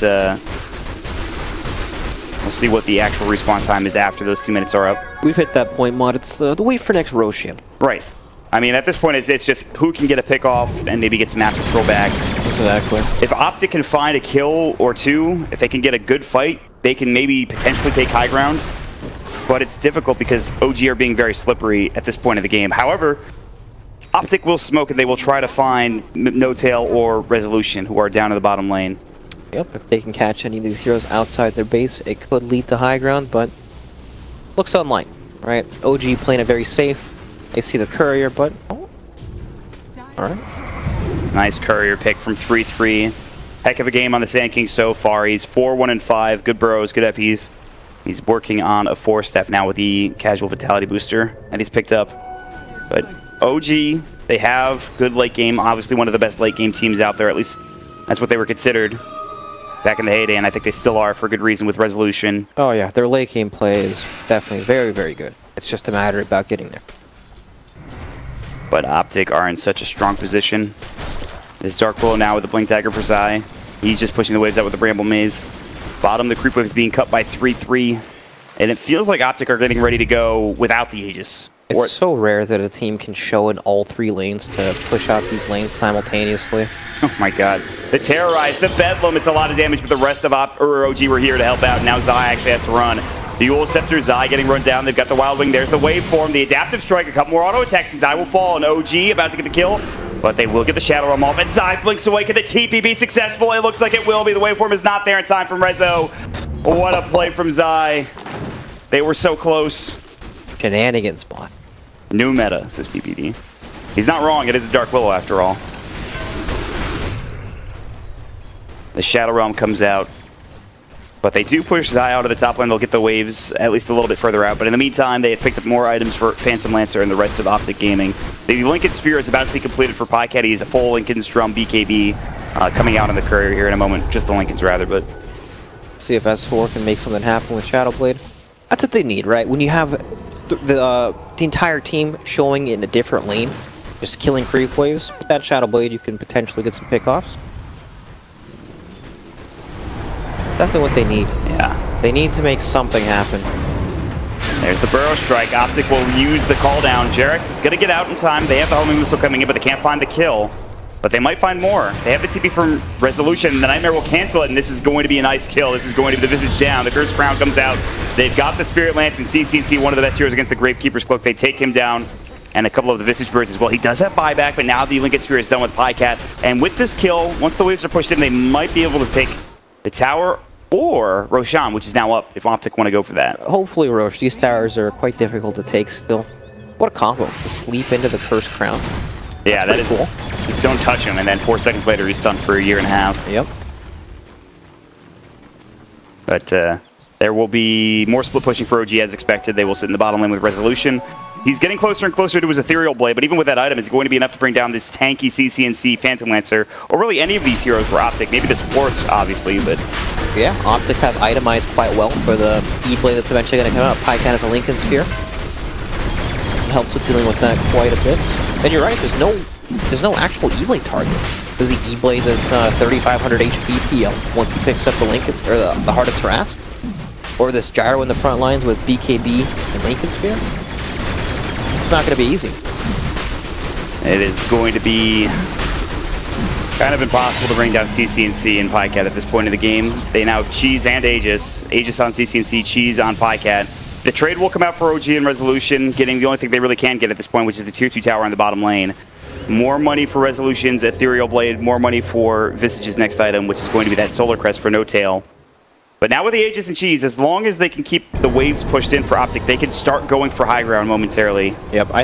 we'll see what the actual respawn time is after those 2 minutes are up. We've hit that point, Mod. It's the wait for next Roshan. Right. I mean, at this point, it's just who can get a pick off and maybe get some map control back. Exactly. If OpTic can find a kill or two, if they can get a good fight, they can maybe potentially take high ground. But it's difficult because OG are being very slippery at this point of the game. However, OpTic will smoke and they will try to find No Tail or Resolution, who are down in the bottom lane. Yep, if they can catch any of these heroes outside their base, it could lead to high ground, but looks unlikely, right? OG playing it very safe. They see the courier, but alright. Nice courier pick from 3-3. Heck of a game on the Sand King so far. He's 4-1-5. Good burrows, good EPs. He's working on a 4-step now with the casual vitality booster that he's picked up. But OG, they have good late game. Obviously one of the best late game teams out there. At least that's what they were considered back in the heyday, and I think they still are for good reason with Resolution. Oh yeah, their late game play is definitely very, very good. It's just a matter about getting there. But OpTic are in such a strong position. This Dark Willow now with the Blink Dagger for Zai. He's just pushing the waves out with the Bramble Maze. Bottom, the creep wave is being cut by 3-3. And it feels like OpTic are getting ready to go without the Aegis. It's so rare that a team can show in all 3 lanes to push out these lanes simultaneously. Oh my god. The Terrorize, the Bedlam, it's a lot of damage, but the rest of OG were here to help out. Now Zai actually has to run. The Eul Scepter, Zai getting run down. They've got the Wild Wing. There's the Waveform, the Adaptive Strike, a couple more auto attacks. Zai will fall, and OG about to get the kill. But they will get the Shadow Realm off, and Zai blinks away. Can the TP be successful? It looks like it will be. The Waveform is not there in time from Rezo. What a play from Zai. They were so close. Shenanigans bot. New meta, says PPD. He's not wrong. It is a Dark Willow after all. The Shadow Realm comes out. But they do push Zai out of the top lane. They'll get the waves at least a little bit further out. But in the meantime, they have picked up more items for Phantom Lancer and the rest of OpTic Gaming. The Lincoln Sphere is about to be completed for PyCat. He has a full Lincoln's Drum BKB coming out on the courier here in a moment. Just the Lincolns, rather. But see if S4 can make something happen with Shadowblade. That's what they need, right? When you have the entire team showing in a different lane, just killing creep waves, with that Shadowblade, you can potentially get some pickoffs. Definitely what they need. yeah. They need to make something happen. There's the Burrow Strike. OpTic will use the call down. Jerax is going to get out in time. They have the homing missile coming in, but they can't find the kill. But they might find more. They have the TP from Resolution. The Nightmare will cancel it, and this is going to be a nice kill. This is going to be the Visage down. The Cursed Crown comes out. They've got the Spirit Lance and CCNC, one of the best heroes against the Gravekeeper's Cloak. They take him down, and a couple of the Visage Birds as well. He does have buyback, but now the Lincoln Sphere is done with PyCat. And with this kill, once the waves are pushed in, they might be able to take the tower or Roshan, which is now up if OpTic want to go for that. Hopefully, Roche. These towers are quite difficult to take still. What a combo. To sleep into the Cursed Crown. Yeah, that is cool. Just don't touch him, and then 4 seconds later he's stunned for a year and a half. Yep. But there will be more split pushing for OG as expected. They will sit in the bottom lane with Resolution. He's getting closer and closer to his Ethereal Blade, but even with that item, it's going to be enough to bring down this tanky CCNC Phantom Lancer, or really any of these heroes for OpTic. Maybe the supports, obviously, but... yeah, OpTic have itemized quite well for the E-Blade that's eventually going to come out. PyCat has a Lincoln Sphere. Helps with dealing with that quite a bit. And you're right, there's no actual E-Blade target. Because the E-Blade does 3,500 HP PL once he picks up the Lincoln, or the Heart of Tarrasque. Or this Gyro in the front lines with BKB and Lincoln Sphere. It's not going to be easy. It is going to be kind of impossible to bring down CCNC and PyCat at this point in the game. They now have Cheese and Aegis. Aegis on CCNC, Cheese on PyCat. The trade will come out for OG and Resolution, getting the only thing they really can get at this point, which is the tier 2 tower on the bottom lane. More money for Resolution's Ethereal Blade, more money for Visage's next item, which is going to be that Solar Crest for No Tail. But now with the Aegis and Cheese, as long as they can keep the waves pushed in for OpTic, they can start going for high ground momentarily. Yep, I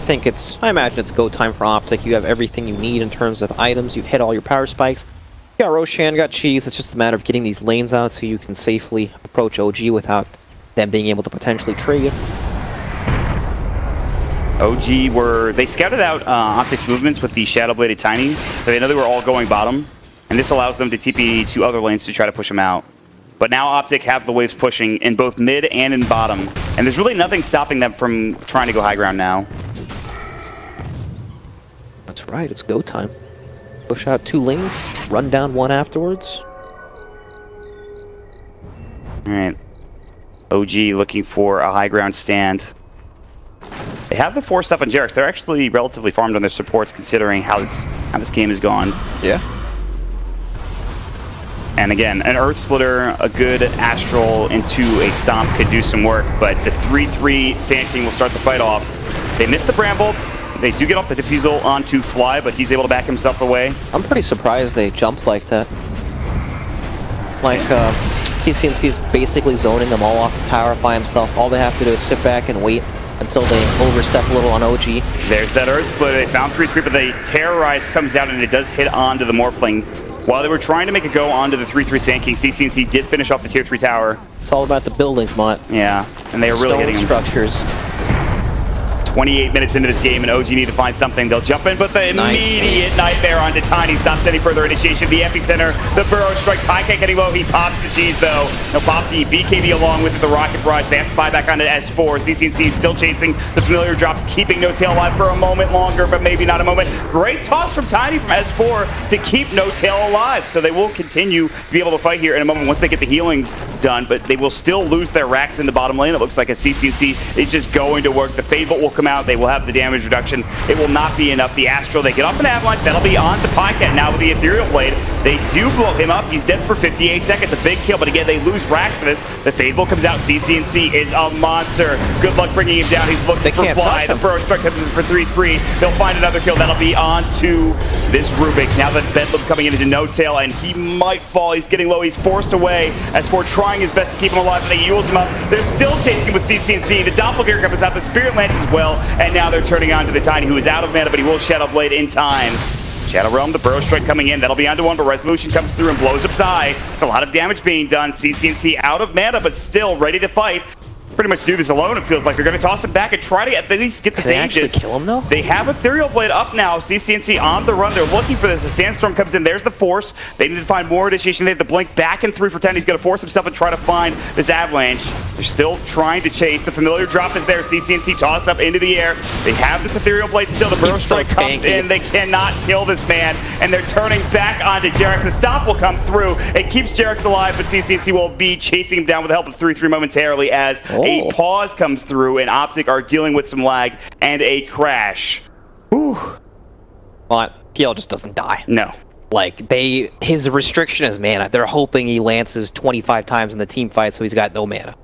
imagine it's go time for OpTic. You have everything you need in terms of items. You've hit all your power spikes. You got Roshan, got Cheese. It's just a matter of getting these lanes out so you can safely approach OG without them being able to potentially trade. OG they scouted out OpTic's movements with the Shadowbladed Tiny. So they know they were all going bottom, and this allows them to TP to other lanes to try to push them out. But now OpTic have the waves pushing in both mid and in bottom, and there's really nothing stopping them from trying to go high ground now. That's right, it's go time. Push out 2 lanes, run down 1 afterwards. Alright. OG looking for a high ground stand. They have the 4 stuff on Jerax. They're actually relatively farmed on their supports considering how this game has gone. Yeah. And again, an Earth Splitter, a good Astral into a Stomp could do some work, but the 3-3 Sand King will start the fight off. They miss the Bramble. They do get off the Diffusal onto Fly, but he's able to back himself away. I'm pretty surprised they jumped like that. Like, CCNC is basically zoning them all off the tower by himself. All they have to do is sit back and wait until they overstep a little on OG. There's that Earth Splitter. They found 3-3, but the Terrorize comes out and it does hit onto the Morphling. While they were trying to make a go onto the 3-3 Sand King, CCNC did finish off the tier 3 tower. It's all about the buildings, Mont. Yeah, and they are really hitting structures. 28 minutes into this game, and OG need to find something. They'll jump in, but the immediate nightmare onto Tiny stops any further initiation of the epicenter. The burrow strike, Pancake getting low. He pops the cheese, though. He'll pop the BKB along with it, the rocket barrage. They have to buy back onto S4. CCNC still chasing the familiar drops, keeping No Tail alive for a moment longer, but maybe not a moment. Great toss from Tiny from S4 to keep No Tail alive. So they will continue to be able to fight here in a moment once they get the healings done, but they will still lose their racks in the bottom lane. It looks like a CCNC is just going to work. The Fade Bolt will come out. They will have the damage reduction. It will not be enough. The Astral, they get off an Avalanche. That'll be on to Pycat now with the Ethereal Blade. They do blow him up. He's dead for 58 seconds. A big kill, but again, they lose racks for this. The Fade Bolt comes out. CCNC is a monster. Good luck bringing him down. He's looking for Fly. The Burrow Strike comes in for 3-3. They'll find another kill. That'll be on to this Rubik. Now that Bedlam coming into No Tail, and he might fall. He's getting low. He's forced away. S4 trying his best to keep him alive, but they use him up. They're still chasing him with CCNC. The Doppelganger comes out. The Spirit Lance as well, and now they're turning on to the Tiny, who is out of mana, but he will Shadow Blade in time. Shadow Realm, the Burrow Strike coming in. That'll be onto one, but Resolution comes through and blows up Zai. A lot of damage being done. CCNC out of mana, but still ready to fight. Pretty much do this alone, it feels like. They're going to toss him back and try to at least get the Sages. Can they actually kill him, though? They have Ethereal Blade up now. CCNC on the run. They're looking for this. The Sandstorm comes in. There's the Force. They need to find more initiation. They have the Blink back and 3 for 10. He's going to force himself and try to find this Avalanche. They're still trying to chase. The familiar drop is there. CCNC tossed up into the air. They have this Ethereal Blade still. The Burrow Strike comes in. They cannot kill this man, and they're turning back onto Jerax. The stop will come through. It keeps Jerax alive, but CCNC will be chasing him down with the help of 3-3 momentarily as a pause comes through, and OpTic are dealing with some lag and a crash. Whew. Well, PL just doesn't die. No. Like, his restriction is mana. They're hoping he lances 25 times in the team fight, so he's got no mana.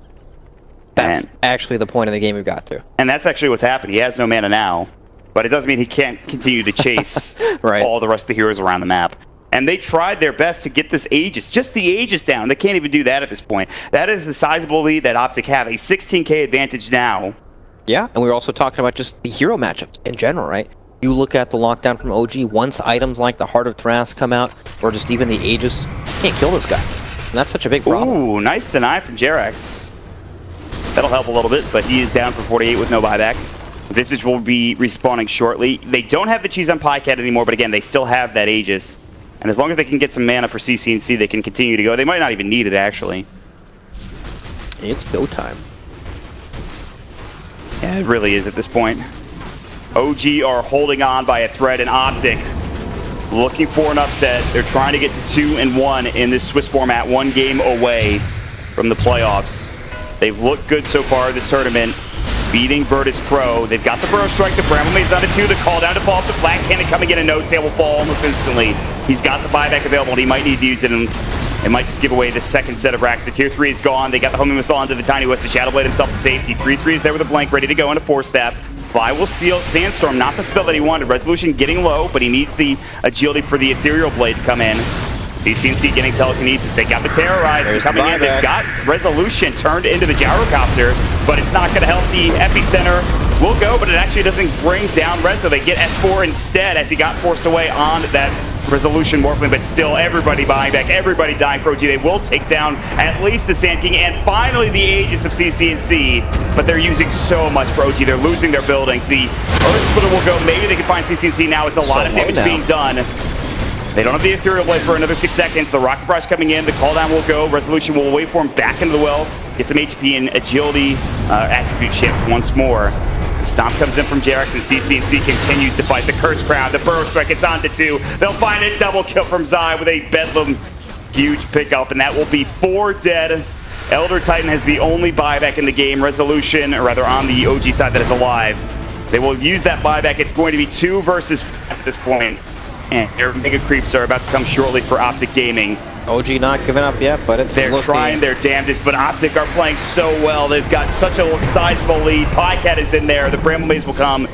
That's actually the point of the game we've got to. And that's actually what's happened. He has no mana now, but it doesn't mean he can't continue to chase all the rest of the heroes around the map. And they tried their best to get this Aegis, just the Aegis down. They can't even do that at this point. That is the sizable lead that OpTic have, a 16k advantage now. Yeah, and we were also talking about just the hero matchups in general, right? You look at the lockdown from OG, once items like the Heart of Thras come out, or just even the Aegis, you can't kill this guy. And that's such a big problem. Ooh, nice deny from Jerax. That'll help a little bit, but he is down for 48 with no buyback. Visage will be respawning shortly. They don't have the cheese on Pycat anymore, but again, they still have that Aegis. And as long as they can get some mana for CCNC, they can continue to go. They might not even need it, actually. It's go time. Yeah, it really is at this point. OG are holding on by a thread, and OpTic looking for an upset. They're trying to get to 2-1 in this Swiss format, 1 game away from the playoffs. They've looked good so far this tournament, beating Virtus Pro. They've got the Burrow Strike, the Bramblemaid's on it too, the call down to fall off the Flat Cannon coming in, and No Tail will fall almost instantly. He's got the buyback available, and he might need to use it, and it might just give away the second set of racks. The tier 3 is gone. They got the homing missile onto the Tiny West to Shadow Blade himself to safety. 3-3 is there with a blank, ready to go into 4-step. Fly will steal Sandstorm, not the spell that he wanted. Resolution getting low, but he needs the agility for the Ethereal Blade to come in. CCNC getting telekinesis. They got the Terrorize coming in. They've got Resolution turned into the Gyrocopter, but it's not going to help. The Epicenter will go, but it actually doesn't bring down Rezo. They get S4 instead as he got forced away on that Resolution Morphling, but still everybody buying back, everybody dying for OG. They will take down at least the Sand King and finally the Aegis of CCNC, but they're using so much for OG. They're losing their buildings. The Earth Splitter will go. Maybe they can find CCNC now. It's a lot of damage being done. They don't have the Ethereal Blade for another 6 seconds. The Rocket Barrage coming in. The call down will go. Resolution will wait for him back into the well. Get some HP and agility attribute shift once more. The Stomp comes in from Jerax, and CCNC continues to fight. The Curse Crown. The Burrow Strike. It's on to 2. They'll find a double kill from Zai with a Bedlam huge pickup, and that will be 4 dead. Elder Titan has the only buyback in the game. Resolution, or rather on the OG side, that is alive. They will use that buyback. It's going to be 2 versus 5 at this point. And their mega creeps are about to come shortly for OpTic Gaming. OG not giving up yet, but they're trying their damnedest, but OpTic are playing so well. They've got such a sizable lead. Pycat is in there. The Bramblemaze will come.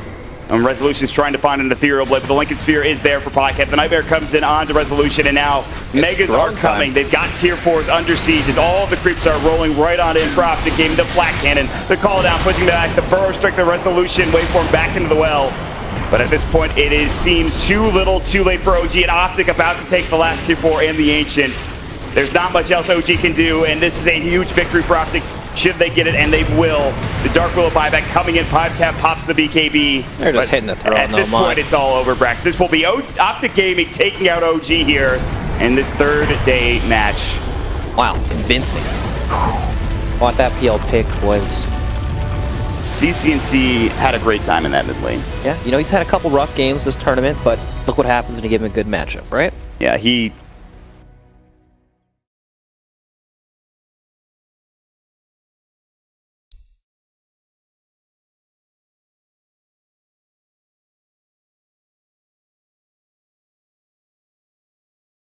And Resolution's trying to find an Ethereal Blade, but the Lincoln Sphere is there for Pycat. The Nightmare comes in onto Resolution, and now Megas are coming. They've got tier 4s under siege as all of the creeps are rolling right on in for OpTic Gaming. The Flat Cannon, the call down, pushing back, the Burrow Strike, the Resolution, waveform back into the well. But at this point, it seems too little, too late for OG, and OpTic about to take the last tier 4 and the Ancient. There's not much else OG can do, and this is a huge victory for OpTic. Should they get it, and they will. The Dark Willow buyback coming in. 5-cap pops the BKB. They're just hitting the throw. At this point, it's all over, Brax. This will be OpTic Gaming taking out OG here in this third day match. Wow, convincing. What that PL pick was. CCNC had a great time in that mid lane. Yeah, you know, he's had a couple rough games this tournament, but look what happens when you give him a good matchup, right? Yeah, he